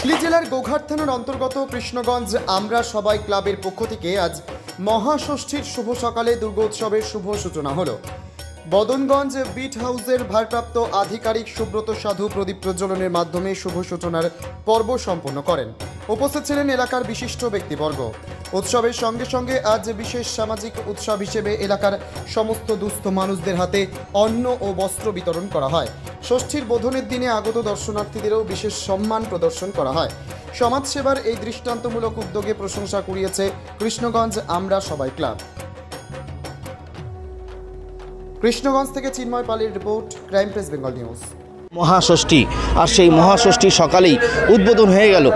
হুগলি জেলার গোঘাট থানার অন্তর্গত কৃষ্ণগঞ্জ আমরা সবাই ক্লাবের পক্ষ থেকে আজ মহাষষ্ঠীর শুভ সকালে দুর্গোৎসবের শুভ সূচনা হলো। বদনগঞ্জ বিট হাউসের ভারপ্রাপ্ত আধিকারিক সুব্রত সাধু প্রদীপ প্রজ্বলনের মাধ্যমে শুভ সূচনার পর্ব সম্পন্ন করেন। উপস্থিত ছিলেন এলাকার বিশিষ্ট ব্যক্তিবর্গ। উৎসবের সঙ্গে সঙ্গে আজ বিশেষ সামাজিক উৎসব হিসেবে এলাকার সমস্ত দুস্থ মানুষদের হাতে অন্ন ও বস্ত্র বিতরণ করা হয়। ষষ্ঠীর বোধনের দিনে আগত দর্শনার্থীদেরও বিশেষ সম্মান প্রদর্শন করা হয়। সমাজসেবার এই দৃষ্টান্তমূলক উদ্যোগে প্রশংসা কুড়িয়েছে কৃষ্ণগঞ্জ আমরা সবাই ক্লাব। কৃষ্ণগঞ্জ থেকে চিন্ময় পালের রিপোর্ট, Crime Press Bengal News. Mahashashthi, আর সেই মহাষষ্ঠী সকালেই উদ্বোধন হয়ে গেল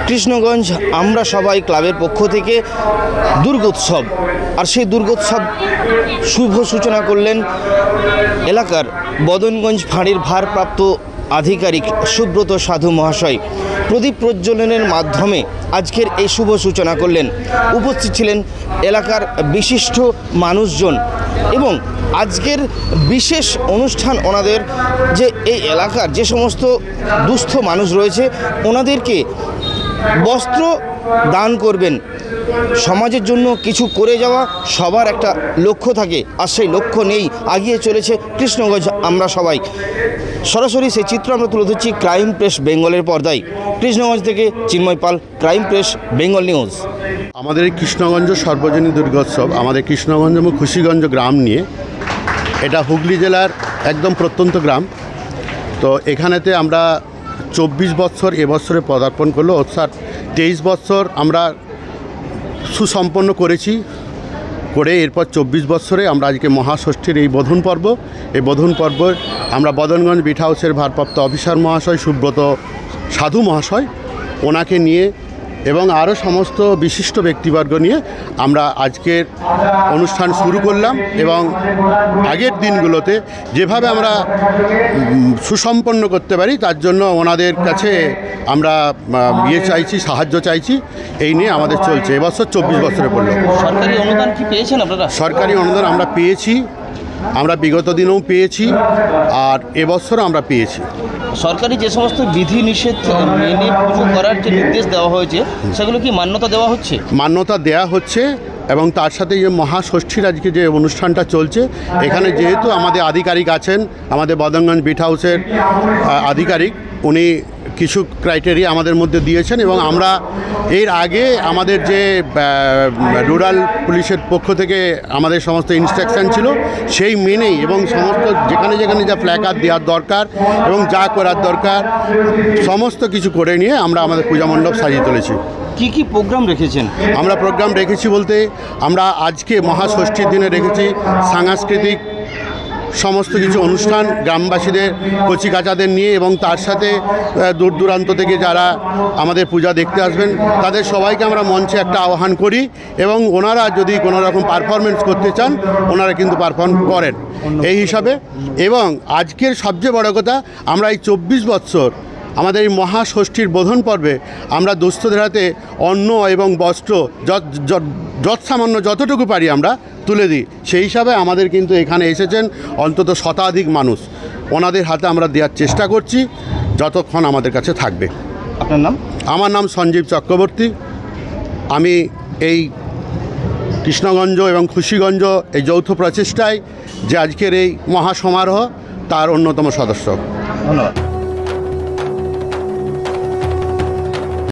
কৃষ্ণগঞ্জ আমরা সবাই ক্লাবের পক্ষ থেকে দুর্গোৎসব। আর সেই দুর্গোৎসব শুভ সূচনা করলেন এলাকার বদনগঞ্জ ফাঁড়ির ভারপ্রাপ্ত আধিকারিক সুব্রত সাধু মহাশয়। প্রদীপ প্রজ্বলনের মাধ্যমে আজকের এই শুভ সূচনা করলেন। উপস্থিত ছিলেন এলাকার বিশিষ্ট মানুষজন এবং আজকের বিশেষ অনুষ্ঠান ওনাদের যে এই এলাকার যে সমস্ত দুস্থ মানুষ রয়েছে ওনাদেরকে বস্ত্র দান করবেন। সমাজের জন্য কিছু করে যাওয়া সবার একটা লক্ষ্য থাকে, আর সেই লক্ষ্য নেই এগিয়ে চলেছে কৃষ্ণগঞ্জ আমরা সবাই। সরাসরি সেই চিত্র আমরা তুলে ধরছি ক্রাইম প্রেস বেঙ্গলের পর্দায়। কৃষ্ণগঞ্জ থেকে চিন্ময় পাল, ক্রাইম প্রেস বেঙ্গল নিউজ। আমাদের এই কৃষ্ণগঞ্জ সর্বজনীন দুর্গোৎসব আমাদের কৃষ্ণগঞ্জ এবং খুশিগঞ্জ গ্রাম নিয়ে, এটা হুগলি জেলার একদম প্রত্যন্ত গ্রাম। তো এখানেতে আমরা 24 বছর এবছরে পদার্পণ করলো, অর্থাৎ 23 বছর আমরা সুসম্পন্ন করেছি। করে এরপর 24 বছরে আমরা আজকে মহাষষ্ঠীর এই বোধন পর্ব, এই বোধন পর্ব আমরা বদনগঞ্জ বিট হাউসের ভারপ্রাপ্ত অফিসার মহাশয় সুব্রত সাধু মহাশয়, ওনাকে নিয়ে এবং আরও সমস্ত বিশিষ্ট ব্যক্তিবর্গ নিয়ে আমরা আজকের অনুষ্ঠান শুরু করলাম। এবং আগের দিনগুলোতে যেভাবে আমরা সুসম্পন্ন করতে পারি তার জন্য ওনাদের কাছে আমরা চাইছি, সাহায্য চাইছি। এই নিয়ে আমাদের চলছে। এবছর 24 বছরে পড়ল। সরকারি অনুদান কি পেয়েছেন আপনারা? সরকারি অনুদান আমরা পেয়েছি, আমরা বিগত দিনেও পেয়েছি, আর এবছরও আমরা পেয়েছি। সরকারি যে সমস্ত বিধি নিষেধ মেনে পুজো করার যে নির্দেশ দেওয়া হয়েছে সেগুলো কি মান্যতা দেওয়া হচ্ছে? মান্যতা দেওয়া হচ্ছে, এবং তার সাথে যে মহাষষ্ঠীর আজকে যে অনুষ্ঠানটা চলছে, এখানে যেহেতু আমাদের আধিকারিক আছেন, আমাদের বদনগঞ্জ বিট হাউসের আধিকারিক, উনি কিছু ক্রাইটেরিয়া আমাদের মধ্যে দিয়েছেন এবং আমরা এর আগে আমাদের যে রুরাল পুলিশের পক্ষ থেকে আমাদের সমস্ত ইনস্ট্রাকশান ছিল সেই মেনেই, এবং সমস্ত যেখানে যেখানে যা প্ল্যাকার্ড দেওয়ার দরকার এবং যা করার দরকার সমস্ত কিছু করে নিয়ে আমরা আমাদের পূজা মণ্ডপ সাজিয়ে তুলেছি। কি কি প্রোগ্রাম রেখেছেন? আমরা প্রোগ্রাম রেখেছি বলতে, আমরা আজকে মহাষষ্ঠীর দিনে রেখেছি সাংস্কৃতিক সমস্ত কিছু অনুষ্ঠান গ্রামবাসীদের, কচিকাচাদের নিয়ে, এবং তার সাথে দূর দূরান্ত থেকে যারা আমাদের পূজা দেখতে আসবেন তাদের সবাইকে আমরা মঞ্চে একটা আহ্বান করি, এবং ওনারা যদি কোনো রকম পারফরমেন্স করতে চান ওনারা কিন্তু পারফর্ম করেন এই হিসাবে। এবং আজকের সবচেয়ে বড় কথা, আমরা এই 24 বছর আমাদের এই মহাষষ্ঠীর বোধন পর্বে আমরা দুস্থদের হাতে অন্ন এবং বস্ত্র যৎসামান্য যতটুকু পারি আমরা তুলে দিই। সেই হিসাবে আমাদের কিন্তু এখানে এসেছেন অন্তত শতাধিক মানুষ, ওনাদের হাতে আমরা দেওয়ার চেষ্টা করছি যতক্ষণ আমাদের কাছে থাকবে। আপনার নাম? আমার নাম সঞ্জীব চক্রবর্তী। আমি এই কৃষ্ণগঞ্জ এবং খুশিগঞ্জ এই যৌথ প্রচেষ্টায় যে আজকের এই মহাসমারোহ তার অন্যতম সদস্য। ধন্যবাদ।